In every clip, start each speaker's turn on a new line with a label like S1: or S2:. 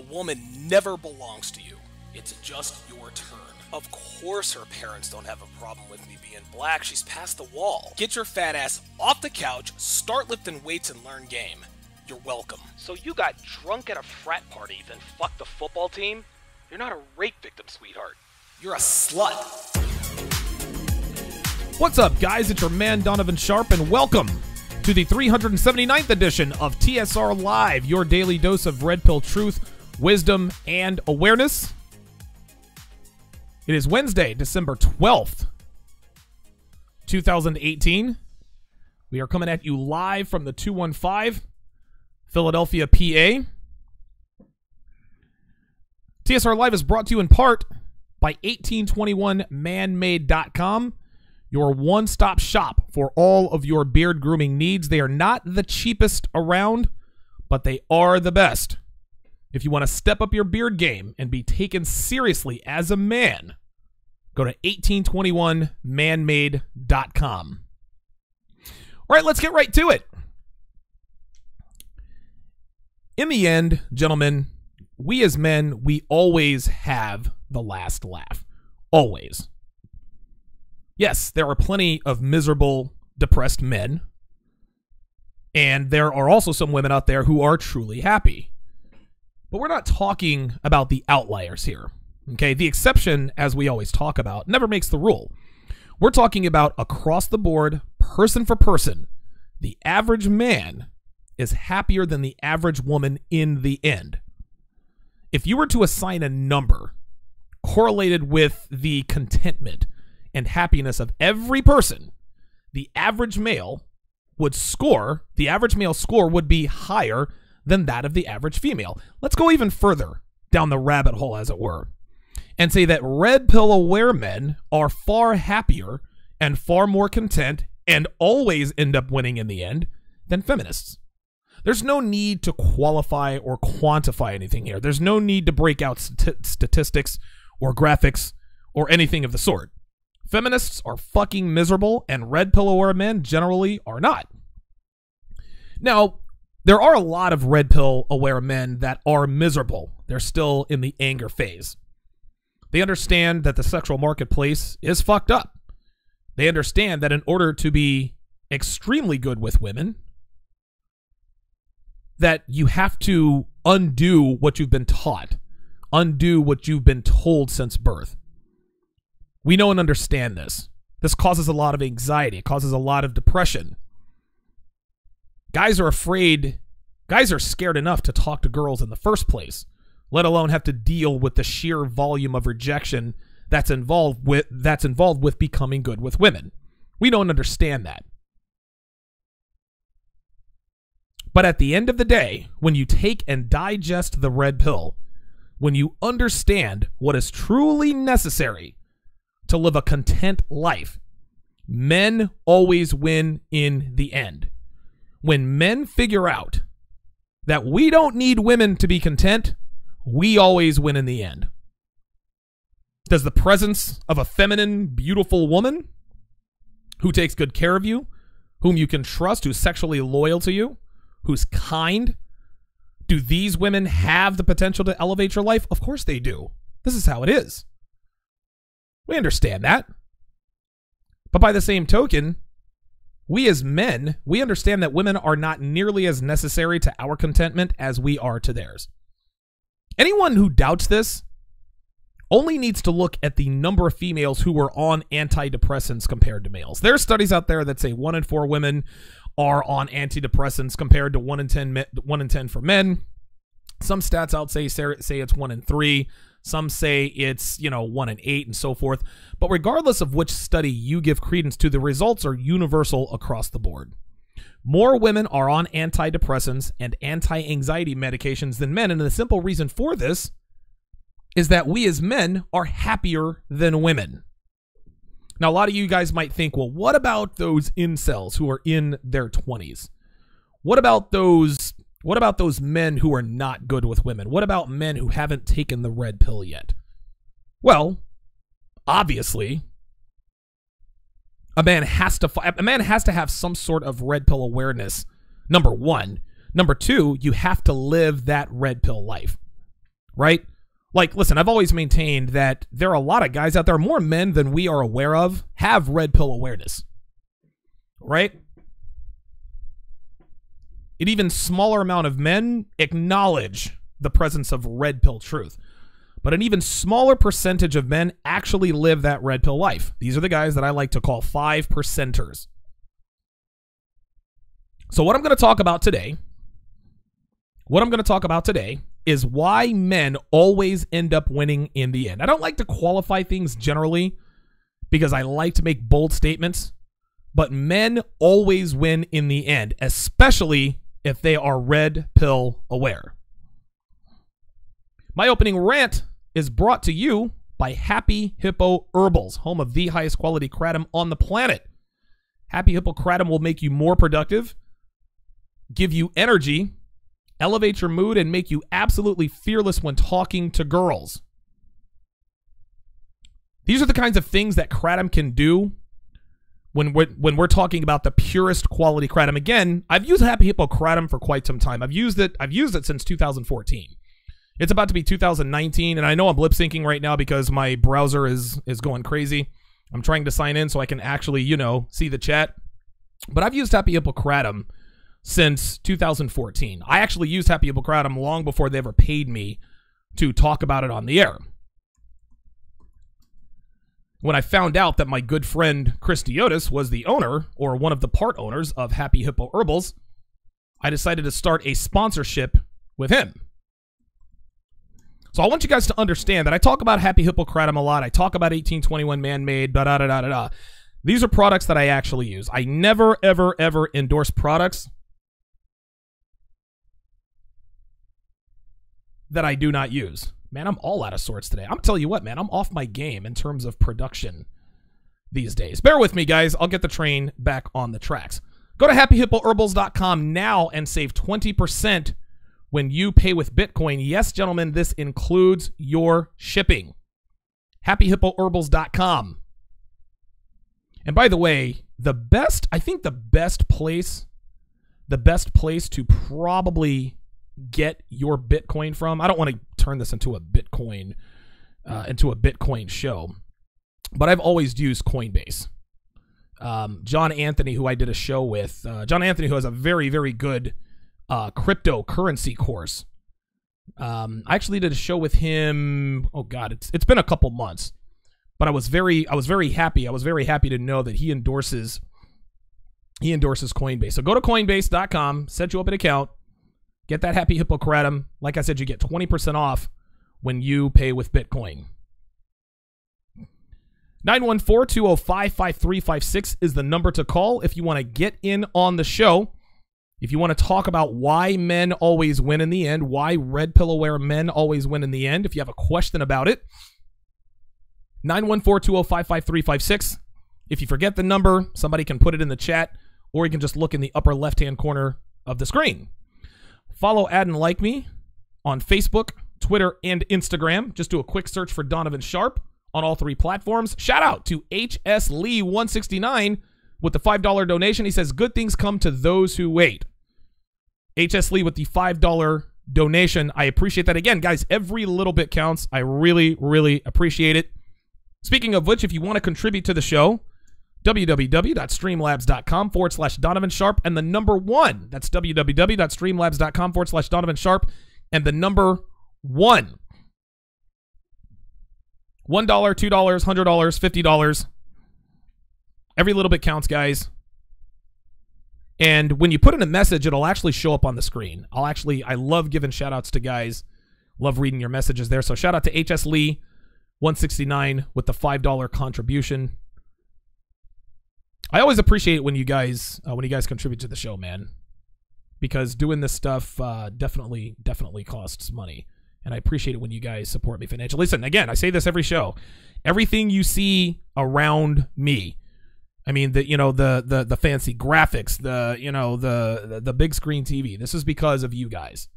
S1: woman never belongs to you. It's just your turn. Of course her parents don't have a problem with me being black. She's past the wall. Get your fat ass off the couch, start lifting weights, and learn game. You're welcome.
S2: So you got drunk at a frat party, then fucked the football team? You're not a rape victim, sweetheart.
S1: You're a slut.
S3: What's up, guys? It's your man, Donovan Sharpe, and welcome to the 379th edition of TSR Live, your daily dose of red pill truth, wisdom, and awareness. It is Wednesday, December 12th, 2018. We are coming at you live from the 215, Philadelphia, PA. TSR Live is brought to you in part by 1821manmade.com, your one-stop shop for all of your beard grooming needs. They are not the cheapest around, but they are the best. If you want to step up your beard game and be taken seriously as a man, go to 1821manmade.com. All right, let's get right to it. In the end, gentlemen, we as men, we always have the last laugh. Always. Yes, there are plenty of miserable, depressed men. And there are also some women out there who are truly happy. But we're not talking about the outliers here. Okay, the exception, as we always talk about, never makes the rule. We're talking about across the board, person for person. The average man is happier than the average woman in the end. If you were to assign a number correlated with the contentment and happiness of every person, the average male score would be higher than that of the average female. Let's go even further down the rabbit hole, as it were, and say that red pill aware men are far happier and far more content and always end up winning in the end than feminists. There's no need to qualify or quantify anything here. There's no need to break out statistics or graphics or anything of the sort. Feminists are fucking miserable, and red pill aware men generally are not. Now, there are a lot of red pill aware men that are miserable. They're still in the anger phase. They understand that the sexual marketplace is fucked up. They understand that in order to be extremely good with women, that you have to undo what you've been taught, undo what you've been told since birth. We know and understand this. This causes a lot of anxiety. It causes a lot of depression. Guys are afraid. Guys are scared enough to talk to girls in the first place, let alone have to deal with the sheer volume of rejection that's involved with becoming good with women. We don't understand that. But at the end of the day, when you take and digest the red pill, when you understand what is truly necessary to live a content life, men always win in the end. When men figure out that we don't need women to be content, we always win in the end. Does the presence of a feminine, beautiful woman who takes good care of you, whom you can trust, who's sexually loyal to you, who's kind, do these women have the potential to elevate your life? Of course they do. This is how it is. We understand that. But by the same token, we as men, we understand that women are not nearly as necessary to our contentment as we are to theirs. Anyone who doubts this only needs to look at the number of females who were on antidepressants compared to males. There are studies out there that say 1 in 4 women are on antidepressants compared to 1 in 10 for men. Some stats out say it's 1 in 3. Some say it's, 1 in 8 and so forth. But regardless of which study you give credence to, the results are universal across the board. More women are on antidepressants and anti-anxiety medications than men. And the simple reason for this is that we as men are happier than women. Now, a lot of you guys might think, well, what about those incels who are in their 20s? What about those men who are not good with women? What about men who haven't taken the red pill yet? Well, obviously, a man has to have some sort of red pill awareness, number one. Number two, you have to live that red pill life. right? Like, listen, I've always maintained that there are a lot of guys out there, more men than we are aware of, have red pill awareness, right? An even smaller amount of men acknowledge the presence of red pill truth. But an even smaller percentage of men actually live that red pill life. These are the guys that I like to call 5%ers. So what I'm going to talk about today, is why men always end up winning in the end. I don't like to qualify things generally because I like to make bold statements, but men always win in the end, especially if they are red pill aware. My opening rant is brought to you by Happy Hippo Herbals, home of the highest quality kratom on the planet. Happy Hippo kratom will make you more productive, give you energy, elevate your mood, and make you absolutely fearless when talking to girls. These are the kinds of things that kratom can do when we're talking about the purest quality kratom. Again, I've used Happy Hippo kratom for quite some time. I've used it since 2014. It's about to be 2019, and I know I'm lip syncing right now because my browser is going crazy. I'm trying to sign in so I can actually, see the chat. But I've used Happy Hippo kratom since 2014. I actually used Happy Hippo kratom long before they ever paid me to talk about it on the air. When I found out that my good friend Chris Diotis was the owner, or one of the part owners of Happy Hippo Herbals, I decided to start a sponsorship with him. So I want you guys to understand that I talk about Happy Hippo kratom a lot. I talk about 1821 man-made, da-da-da-da-da-da. These are products that I actually use. I never, ever, ever endorse products that I do not use. Man, I'm all out of sorts today. I'm telling you what, man, I'm off my game in terms of production these days. Bear with me, guys. I'll get the train back on the tracks. Go to happyhippoherbals.com now and save 20% when you pay with Bitcoin. Yes, gentlemen, this includes your shipping. happyhippoherbals.com. And by the way, the best place to probably get your Bitcoin from, I don't want to turn this into a Bitcoin show, but I've always used Coinbase. John Anthony, who I did a show with, John Anthony, who has a very, very good cryptocurrency course. I actually did a show with him. Oh God, it's been a couple months, but I was very happy. I was very happy to know that he endorses Coinbase. So go to Coinbase.com, set you up an account, get that Happy Hippo kratom. Like I said, you get 20% off when you pay with Bitcoin. 914-205-5356 is the number to call if you want to get in on the show. If you want to talk about why men always win in the end, why red pill aware men always win in the end, if you have a question about it, 914-205-5356. If you forget the number, somebody can put it in the chat, or you can just look in the upper left-hand corner of the screen. Follow, add, and like me on Facebook, Twitter, and Instagram. Just do a quick search for Donovan Sharpe on all three platforms. Shout out to HS Lee 169 with the $5 donation. He says, good things come to those who wait. HS Lee with the $5 donation. I appreciate that. Again, guys, every little bit counts. I really, really appreciate it. Speaking of which, if you want to contribute to the show, www.streamlabs.com/Donovan Sharpe and the number 1. That's www.streamlabs.com/Donovan Sharpe and the number 1. $1, $2, $100, $50. Every little bit counts, guys. And when you put in a message, it'll actually show up on the screen. I love giving shout outs to guys. Love reading your messages there. So shout out to HS Lee 169 with the $5 contribution. I always appreciate it when you guys contribute to the show, man, because doing this stuff definitely costs money, and I appreciate it when you guys support me financially. Listen, again, I say this every show. Everything you see around me, I mean, the fancy graphics, the big screen TV. This is because of you guys.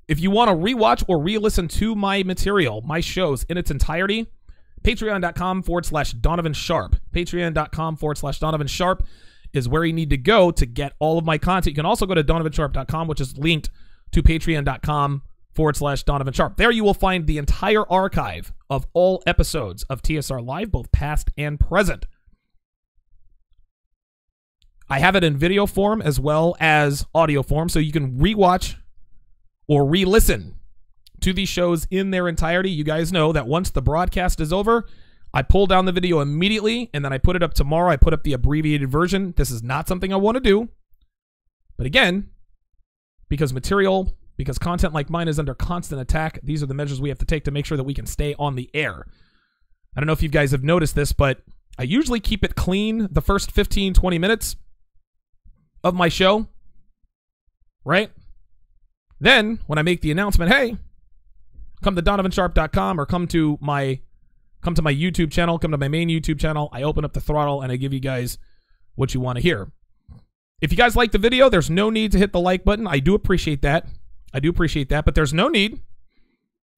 S3: If you want to rewatch or re-listen to my material, my shows in its entirety, patreon.com/Donovan Sharpe. Patreon.com/Donovan Sharpe is where you need to go to get all of my content. You can also go to donovansharpe.com, which is linked to patreon.com/Donovan Sharpe. There you will find the entire archive of all episodes of TSR Live, both past and present. I have it in video form as well as audio form, so you can rewatch or re-listen to these shows in their entirety. You guys know that once the broadcast is over, I pull down the video immediately, and then I put it up tomorrow. I put up the abbreviated version. This is not something I want to do. But again, because content like mine is under constant attack, these are the measures we have to take to make sure that we can stay on the air. I don't know if you guys have noticed this, but I usually keep it clean the first 15, 20 minutes of my show, right? Then, when I make the announcement, hey, come to donovansharpe.com or come to my YouTube channel, come to my main YouTube channel, I open up the throttle and I give you guys what you want to hear. If you guys like the video, there's no need to hit the like button. I do appreciate that. But there's no need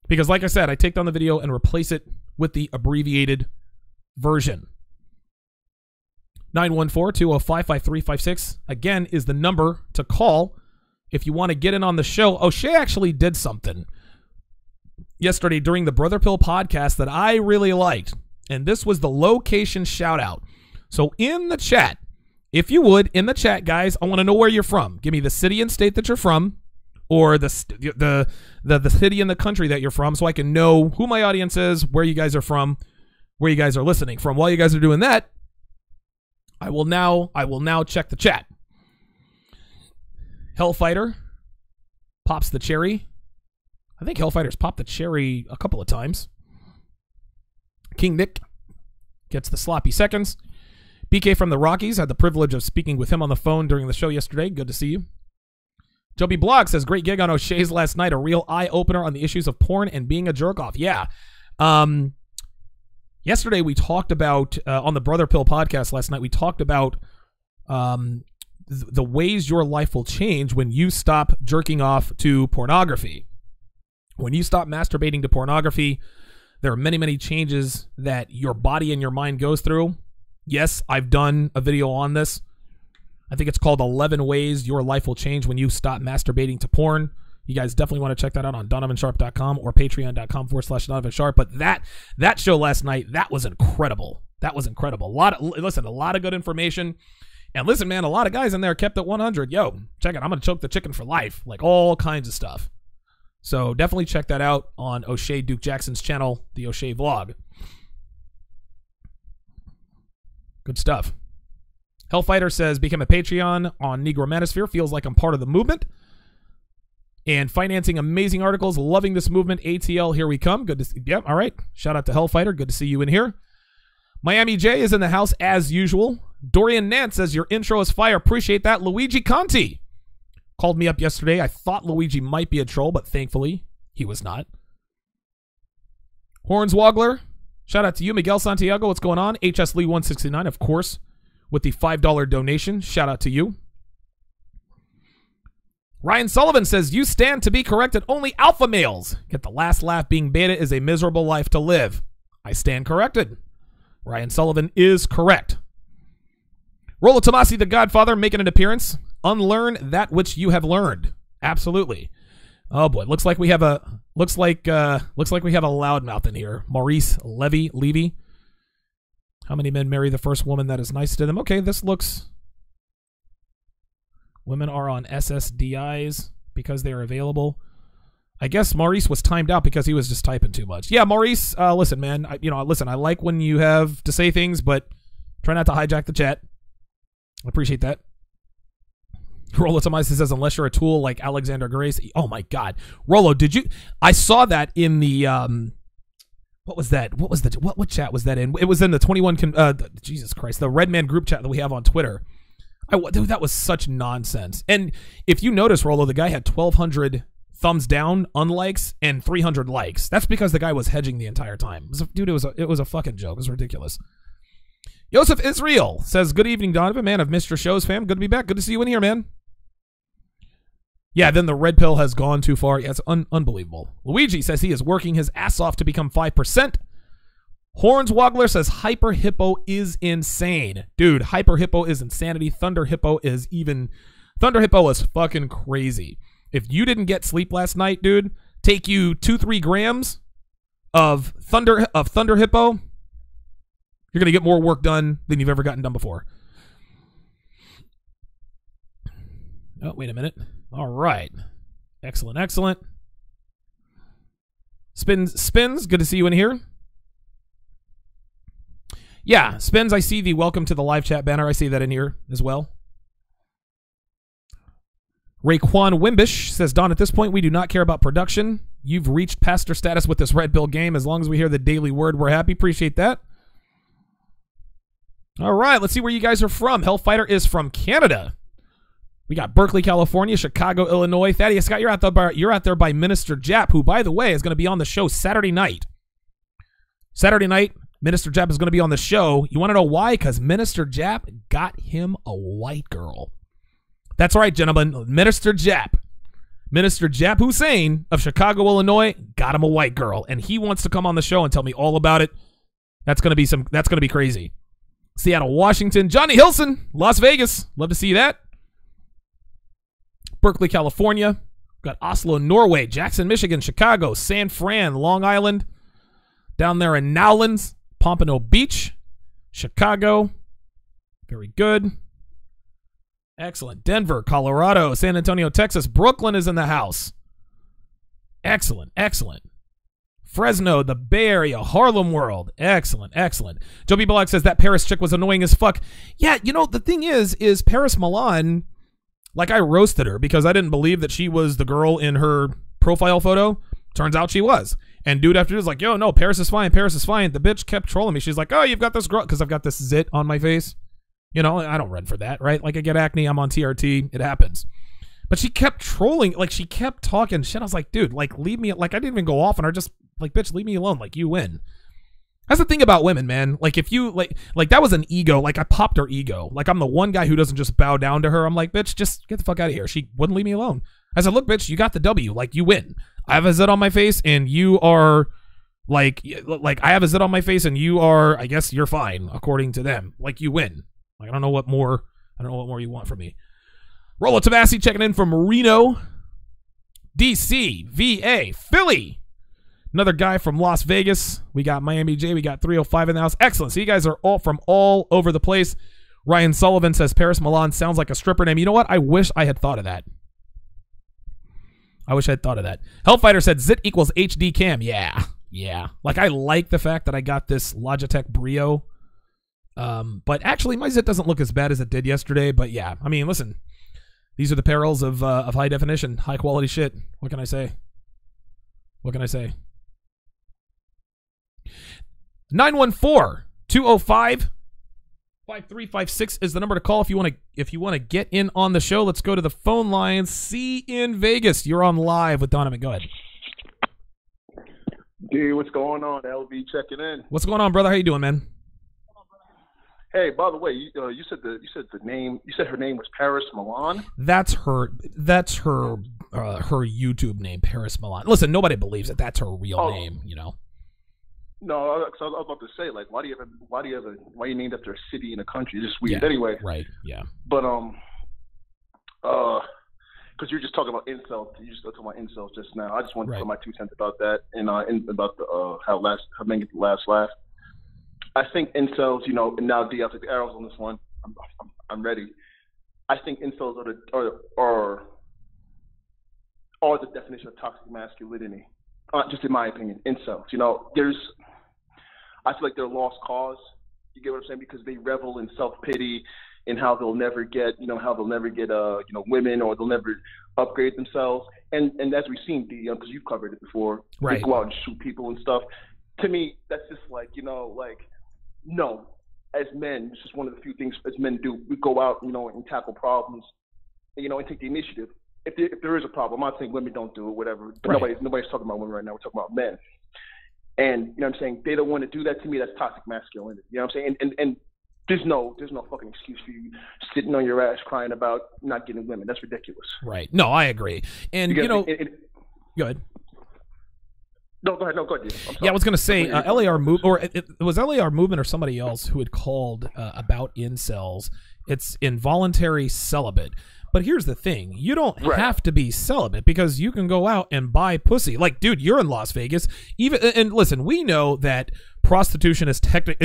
S3: because, like I said, I take down the video and replace it with the abbreviated version. 914-205-5356, again, is the number to call if you want to get in on the show. O'Shea actually did something yesterday during the Brother Pill podcast that I really liked, and this was the location shout out. So in the chat, if you would, in the chat, guys, I want to know where you're from. Give me the city and state that you're from, or the city and the country that you're from, so I can know who my audience is, where you guys are from, where you guys are listening from. While you guys are doing that, I will now check the chat. Hellfighter pops the cherry. I think Hellfighter's popped the cherry a couple of times. King Nick gets the sloppy seconds. BK from the Rockies, had the privilege of speaking with him on the phone during the show yesterday. Good to see you. Joby Blog says, great gig on O'Shea's last night. A real eye-opener on the issues of porn and being a jerk-off. Yeah. Yesterday we talked about, on the Brother Pill podcast last night, we talked about the ways your life will change when you stop jerking off to pornography. When you stop masturbating to pornography, there are many, many changes that your body and your mind goes through. Yes, I've done a video on this. I think it's called 11 Ways Your Life Will Change When You Stop Masturbating to Porn. You guys definitely want to check that out on donovansharpe.com or patreon.com/Donovan Sharpe. But that show last night, that was incredible. That was incredible. A lot of good information. And listen, man, a lot of guys in there kept it 100. Yo, check it. I'm going to choke the chicken for life. Like all kinds of stuff. So definitely check that out on O'Shea Duke Jackson's channel, the O'Shea Vlog. Good stuff. Hellfighter says, become a Patreon on Negro Manosphere. Feels like I'm part of the movement. And financing amazing articles. Loving this movement. ATL, here we come. Good to see. Yep, all right. Shout out to Hellfighter. Good to see you in here. Miami J is in the house as usual. Dorian Nance says, your intro is fire. Appreciate that. Luigi Conti called me up yesterday. I thought Luigi might be a troll, but thankfully he was not. Hornswoggler, shout out to you. Miguel Santiago, what's going on? HS Lee 169, of course, with the $5 donation. Shout out to you. Ryan Sullivan says, you stand to be corrected. Only alpha males get the last laugh. Being beta is a miserable life to live. I stand corrected. Ryan Sullivan is correct. Rollo Tomasi, the Godfather, making an appearance. Unlearn that which you have learned. Absolutely. Oh boy, looks like we have a loudmouth in here. Maurice Levy. How many men marry the first woman that is nice to them? Okay, this looks. Women are on SSDIs because they are available. I guess Maurice was timed out because he was just typing too much. Yeah, Maurice, listen, man. I like when you have to say things, but try not to hijack the chat. I appreciate that. Rollo Tomasi says, unless you're a tool like Alexander Grace. Oh, my God. Rollo, did you? I saw that in the, what was that? What chat was that in? It was in the 21, Jesus Christ, the Red Man group chat that we have on Twitter. Dude, that was such nonsense. And if you notice, Rollo, the guy had 1,200 thumbs down, unlikes, and 300 likes. That's because the guy was hedging the entire time. It was a fucking joke. It was ridiculous. Yosef Israel says, good evening, Donovan. Man, I've missed your shows, fam. Good to be back. Good to see you in here, man. Yeah, then the red pill has gone too far. Yeah, it's unbelievable. Luigi says he is working his ass off to become 5%. Hornswoggler says Hyper Hippo is insane. Dude, Hyper Hippo is insanity. Thunder Hippo is fucking crazy. If you didn't get sleep last night, dude, take you 2-3 grams of Thunder Hippo, you're going to get more work done than you've ever gotten done before. Oh, wait a minute. All right. Excellent, excellent. Spins, good to see you in here. Yeah, Spins, I see the welcome to the live chat banner. I see that in here as well. Raekwon Wimbish says, Don, at this point, we do not care about production. You've reached pastor status with this Red Pill game. As long as we hear the daily word, we're happy. Appreciate that. All right, let's see where you guys are from. Hellfighter is from Canada. We got Berkeley, California, Chicago, Illinois. Thaddeus Scott, you're out there by Minister Jap, who, by the way, is going to be on the show Saturday night. Saturday night, Minister Jap is going to be on the show. You want to know why? Because Minister Jap got him a white girl. That's right, gentlemen. Minister Jap Hussein of Chicago, Illinois, got him a white girl, and he wants to come on the show and tell me all about it. That's going to be crazy. Seattle, Washington, Johnny Hilson, Las Vegas. Love to see that. Berkeley, California. Got Oslo, Norway, Jackson, Michigan, Chicago, San Fran, Long Island. Down there in Nowlands, Pompano Beach, Chicago. Very good. Excellent. Denver, Colorado, San Antonio, Texas. Brooklyn is in the house. Excellent, excellent. Fresno, the Bay Area, Harlem World. Excellent, excellent. Joe B. Black says that Paris chick was annoying as fuck. Yeah, you know, the thing is Paris Milan, like, I roasted her because I didn't believe that she was the girl in her profile photo. Turns out she was. And dude after was like, yo, no, Paris is fine, Paris is fine. The bitch kept trolling me. She's like, oh, you've got this girl, because I've got this zit on my face. You know, I don't run for that, right? Like, I get acne, I'm on TRT, it happens. But she kept trolling, like, she kept talking shit. I was like, dude, like, leave me, like, I didn't even go off on her, just, like, bitch, leave me alone, like, you win. That's the thing about women, man. Like, if you, like that was an ego, like, I popped her ego. Like, I'm the one guy who doesn't just bow down to her. I'm like, bitch, just get the fuck out of here. She wouldn't leave me alone. I said, look, bitch, you got the W, like, you win. I have a zit on my face, and you are, like, I have a zit on my face, and you are, I guess you're fine, according to them. Like, you win. Like, I don't know what more you want from me. Rollo Tabassi checking in from Reno, DC, VA, Philly. Another guy from Las Vegas. We got Miami J. We got 305 in the house. Excellent. So you guys are all from all over the place. Ryan Sullivan says Paris Milan sounds like a stripper name. You know what? I wish I had thought of that. Hellfighter said zit equals HD cam. Yeah. Like, I like the fact that I got this Logitech Brio. But actually, my zit doesn't look as bad as it did yesterday. But yeah, I mean, listen, these are the perils of high definition, high quality shit. What can I say? 914-205-5356 is the number to call if you want to get in on the show. Let's go to the phone lines. C in Vegas. You're on live with Donovan. Go ahead.
S4: Dude, what's going on? LV checking in.
S3: What's going on, brother? How you doing, man?
S4: Hey, by the way, you said her name was Paris Milan.
S3: That's her YouTube name, Paris Milan. Listen, nobody believes that that's her real name, you know.
S4: No, because I was about to say, like, why you named after a city in a country? It's just weird. Yeah, anyway.
S3: Right. Yeah.
S4: But because you were just talking about incels, just now. I just wanted to put my 2 cents about that and about the how men get the last laugh. I think incels, you know, and now D, I'll take the arrows on this one. I'm ready. I think incels are the definition of toxic masculinity. Just in my opinion, incels. You know, I feel like they're a lost cause. You get what I'm saying? Because they revel in self-pity and how they'll never get, women, or they'll never upgrade themselves. And as we've seen, D, because you've covered it before,
S3: right.
S4: They go out and shoot people and stuff. To me, that's just like, no, as men, it's just one of the few things as men do. We go out, and tackle problems, and take the initiative. If there is a problem, I'm not saying women don't do it, whatever. But
S3: right.
S4: Nobody's talking about women right now. We're talking about men. And, you know what I'm saying? They don't want to do that. To me, that's toxic masculinity. You know what I'm saying? And there's no fucking excuse for you sitting on your ass crying about not getting women. That's ridiculous.
S3: Right. No, I agree. And, go ahead.
S4: No, go ahead.
S3: Yeah, I was going to say LAR it was LAR Movement or somebody else who had called about incels. It's involuntary celibate. But here's the thing. You don't have to be celibate because you can go out and buy pussy. Like, dude, you're in Las Vegas. And listen, we know that prostitution is technically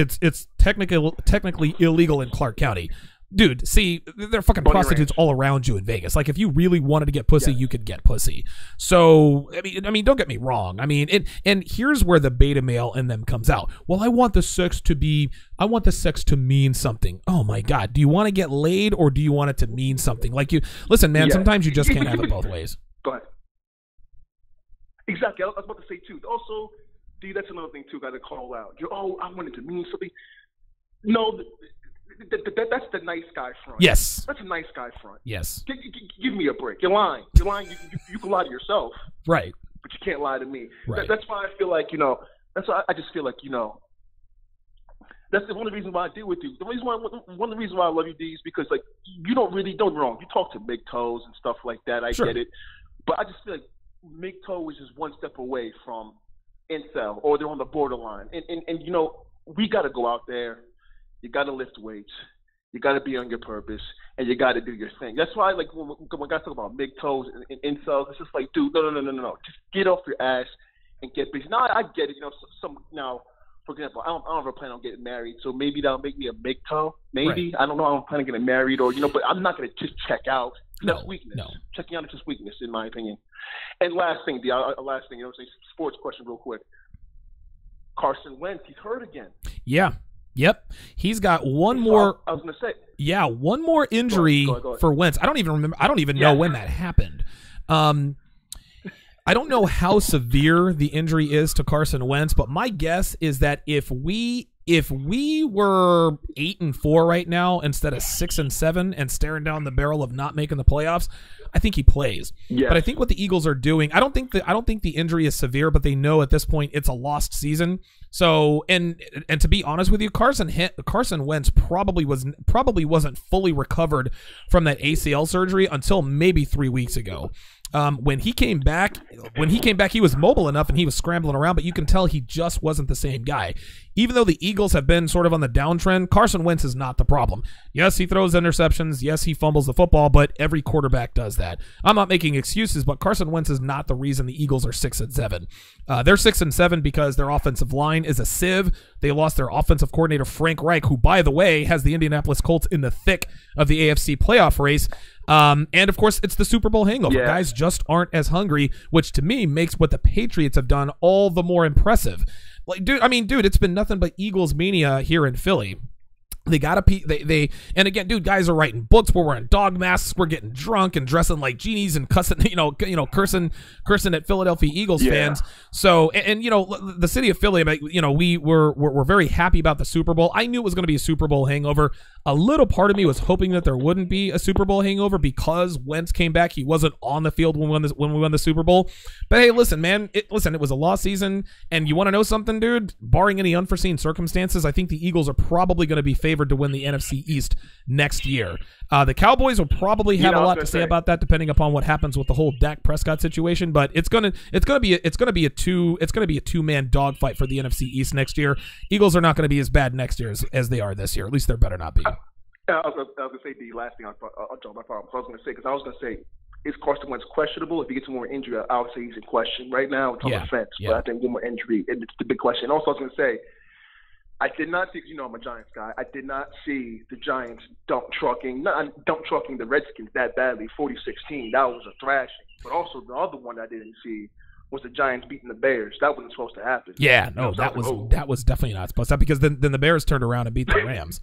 S3: illegal in Clark County. Dude, see, there are fucking prostitutes all around you in Vegas. Like, if you really wanted to get pussy, you could get pussy. So, I mean, don't get me wrong. I mean, and here's where the beta male in them comes out. Well, I want the sex to mean something. Oh my God. Do you want to get laid or do you want it to mean something? Like, listen, man, sometimes you just can't have it both ways.
S4: Go ahead. Exactly. I was about to say, too. Also, dude, that's another thing, too, got to call out. I want it to mean something. No, that's the nice guy front.
S3: Yes.
S4: That's a nice guy front.
S3: Yes.
S4: Give me a break. You're lying. You can lie to yourself.
S3: Right.
S4: But you can't lie to me.
S3: Right.
S4: That's why I feel like, that's why I just feel like, that's one of the reasons why I deal with you. One of the reasons why I love you, D, is because, like, you don't get me wrong. You talk to MGTOWs and stuff like that. I get it. But I just feel like MGTOW is just one step away from incel, or they're on the borderline. And we got to go out there. You got to lift weights. You got to be on your purpose, and you got to do your thing. That's why, like, when guys talk about MGTOWs and incels, it's just like, dude, no. Just get off your ass and get busy. Now, I get it. For example, I don't ever plan on getting married, so maybe that'll make me a MGTOW. Maybe. Right. I don't know. I don't plan on getting married, or, but I'm not going to just check out. That's weakness. No. Checking out is just weakness, in my opinion. And last thing, sports question real quick. Carson Wentz, he's hurt again.
S3: Yeah. Yep. He's got one more.
S4: I was going to say.
S3: Yeah, one more injury
S4: go ahead.
S3: for Wentz. I don't even remember. I don't even know when that happened. I don't know how severe the injury is to Carson Wentz, but my guess is that if we were 8-4 right now instead of 6-7 and staring down the barrel of not making the playoffs, I think he plays. Yes. But I think what the Eagles are doing, I don't think the injury is severe, but they know at this point it's a lost season. So, and to be honest with you, Carson Wentz probably wasn't fully recovered from that ACL surgery until maybe 3 weeks ago. When he came back, he was mobile enough and he was scrambling around, but you can tell he just wasn't the same guy. Even though the Eagles have been sort of on the downtrend, Carson Wentz is not the problem. Yes, he throws interceptions. Yes, he fumbles the football, but every quarterback does that. I'm not making excuses, but Carson Wentz is not the reason the Eagles are 6-7. They're 6-7 because their offensive line is a sieve. They lost their offensive coordinator, Frank Reich, who, by the way, has the Indianapolis Colts in the thick of the AFC playoff race. And of course, it's the Super Bowl hangover. Yeah. Guys just aren't as hungry, which to me makes what the Patriots have done all the more impressive. Like, dude, it's been nothing but Eagles mania here in Philly. They gotta and again, dude, guys are writing books. We're wearing dog masks. We're getting drunk and dressing like genies and cussing, cursing at Philadelphia Eagles fans. So, and the city of Philly, we're very happy about the Super Bowl. I knew it was going to be a Super Bowl hangover. A little part of me was hoping that there wouldn't be a Super Bowl hangover because Wentz came back. He wasn't on the field when we won the Super Bowl. But hey, listen, man, it was a lost season, and you want to know something, dude? Barring any unforeseen circumstances, I think the Eagles are probably going to be favored to win the NFC East next year. The Cowboys will probably have a lot to say about that, depending upon what happens with the whole Dak Prescott situation. But it's gonna be a two-man dogfight for the NFC East next year. Eagles are not going to be as bad next year as they are this year. At least they better not be.
S4: I was going to say the last thing. I'll jump my problem. So I was going to say, is Carson Wentz questionable? If he gets one more injury, I would say he's in question right now. It's on the fence, but I think one more injury, it's the big question. Also, I was going to say, I did not see, I'm a Giants guy, I did not see the Giants dump trucking the Redskins that badly, 40-16. That was a thrashing. But also the other one I didn't see was the Giants beating the Bears. That wasn't supposed to happen.
S3: Yeah, no, that was definitely not supposed to happen because then the Bears turned around and beat the Rams.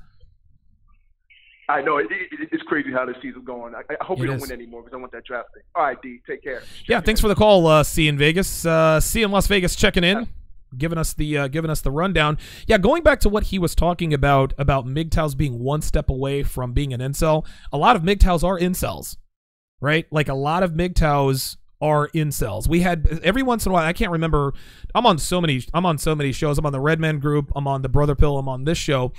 S4: I know. It's crazy how this season's going. I hope we don't win anymore because I want that draft thing. All right, D, take care.
S3: Yeah, thanks for the call, C in Vegas. C in Las Vegas checking in. Giving us the rundown. Yeah, going back to what he was talking about MGTOWs being one step away from being an incel. A lot of MGTOWs are incels, right? Like a lot of MGTOWs are incels. We had every once in a while. I can't remember. I'm on so many shows. I'm on the Red Man Group. I'm on the Brother Pill. I'm on this show.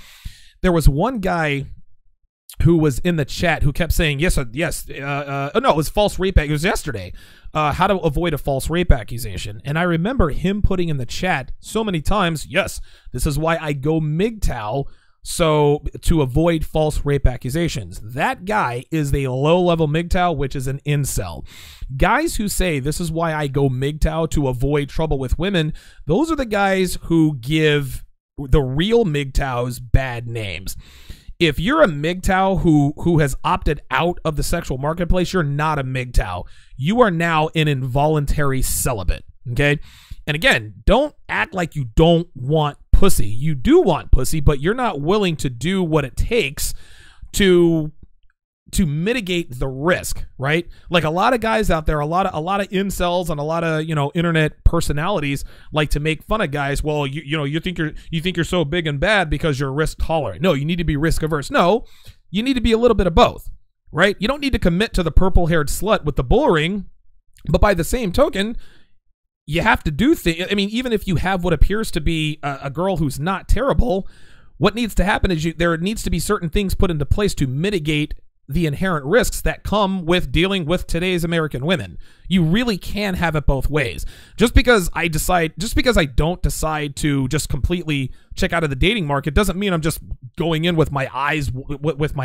S3: There was one guy who was in the chat who kept saying yes. No, it was false rape. It was yesterday. How to avoid a false rape accusation. And I remember him putting in the chat so many times, yes, this is why I go MGTOW, So to avoid false rape accusations, that guy is a low-level MGTOW, which is an incel. Guys who say, this is why I go MGTOW to avoid trouble with women, those are the guys who give the real MGTOWs bad names. If you're a MGTOW who has opted out of the sexual marketplace, you're not a MGTOW. You are now an involuntary celibate, okay? And again, don't act like you don't want pussy. You do want pussy, but you're not willing to do what it takes to mitigate the risk, right? Like a lot of guys out there, a lot of incels and a lot of, internet personalities like to make fun of guys. Well, you think you're so big and bad because you're risk tolerant. No, you need to be risk averse. No, you need to be a little bit of both, right? You don't need to commit to the purple-haired slut with the bull ring, but by the same token, you have to do things. I mean, even if you have what appears to be a girl who's not terrible, what needs to happen is there needs to be certain things put into place to mitigate the inherent risks that come with dealing with today's American women. You really can have it both ways. Just because I don't decide to just completely check out of the dating market doesn't mean I'm just going in with my eyes doesn't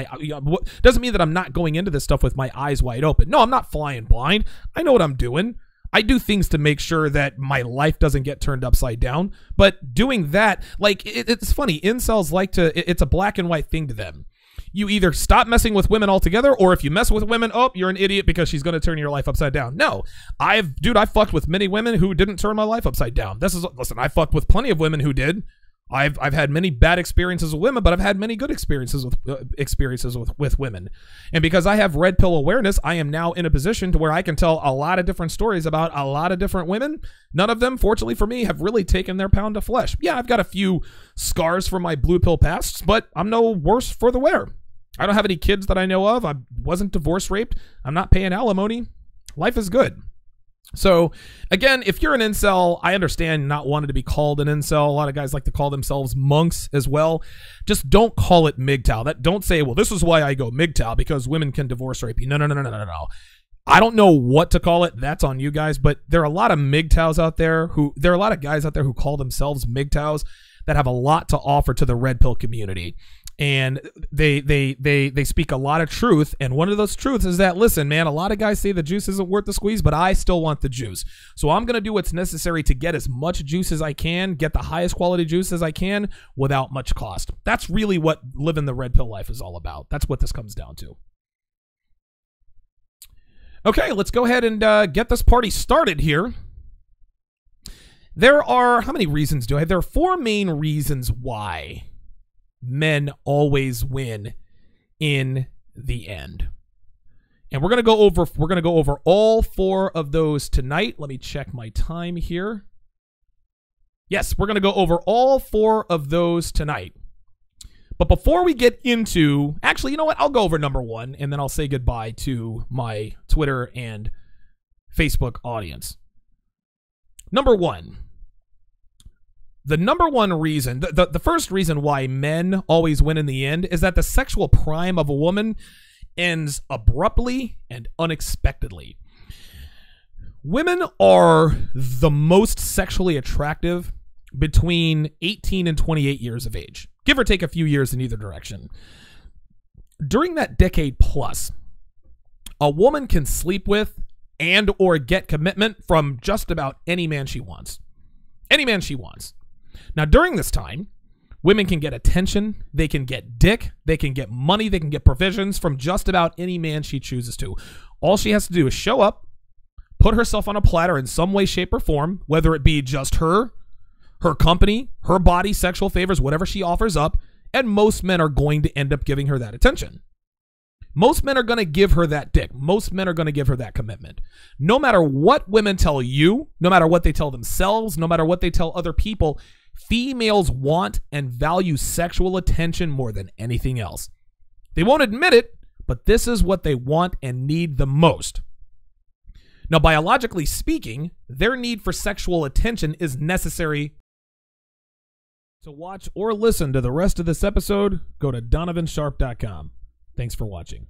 S3: mean that I'm not going into this stuff with my eyes wide open. No, I'm not flying blind. I know what I'm doing. I do things to make sure that my life doesn't get turned upside down. But doing that, like, it's funny. Incels like it's a black and white thing to them. You either stop messing with women altogether, or if you mess with women, you're an idiot because she's going to turn your life upside down. No, I fucked with many women who didn't turn my life upside down. Listen, I fucked with plenty of women who did. I've had many bad experiences with women, but I've had many good experiences with women. And because I have red pill awareness, I am now in a position to where I can tell a lot of different stories about a lot of different women. None of them, fortunately for me, have really taken their pound of flesh. Yeah, I've got a few scars from my blue pill pasts, but I'm no worse for the wear. I don't have any kids that I know of. I wasn't divorce raped. I'm not paying alimony. Life is good. So, again, if you're an incel, I understand not wanting to be called an incel. A lot of guys like to call themselves monks as well. Just don't call it MGTOW. Don't say, well, this is why I go MGTOW, because women can divorce rape you. No. I don't know what to call it. That's on you guys. But there are a lot of MGTOWs out there there are a lot of guys out there who call themselves MGTOWs that have a lot to offer to the red pill community. And they speak a lot of truth, and one of those truths is that, listen, man, a lot of guys say the juice isn't worth the squeeze, but I still want the juice. So I'm going to do what's necessary to get as much juice as I can, get the highest quality juice as I can without much cost. That's really what living the red pill life is all about. That's what this comes down to. Okay, let's go ahead and get this party started here. There are, how many reasons do I have? There are 4 main reasons why men always win in the end. And we're going to go over all 4 of those tonight. Let me check my time here. Yes, we're going to go over all 4 of those tonight. But before we get into, actually, you know what? I'll go over number 1 and then I'll say goodbye to my Twitter and Facebook audience. Number 1. The number 1 reason, the first reason why men always win in the end is that the sexual prime of a woman ends abruptly and unexpectedly. Women are the most sexually attractive between 18 and 28 years of age, give or take a few years in either direction. During that decade plus, a woman can sleep with and or get commitment from just about any man she wants. Any man she wants. Now, during this time, women can get attention, they can get dick, they can get money, they can get provisions from just about any man she chooses to. All she has to do is show up, put herself on a platter in some way, shape, or form, whether it be just her company, her body, sexual favors, whatever she offers up, and most men are going to end up giving her that attention. Most men are going to give her that dick. Most men are going to give her that commitment. No matter what women tell you, no matter what they tell themselves, no matter what they tell other people, females want and value sexual attention more than anything else. They won't admit it, but this is what they want and need the most. Now, biologically speaking, their need for sexual attention is necessary. To watch or listen to the rest of this episode, go to donovansharpe.com. Thanks for watching.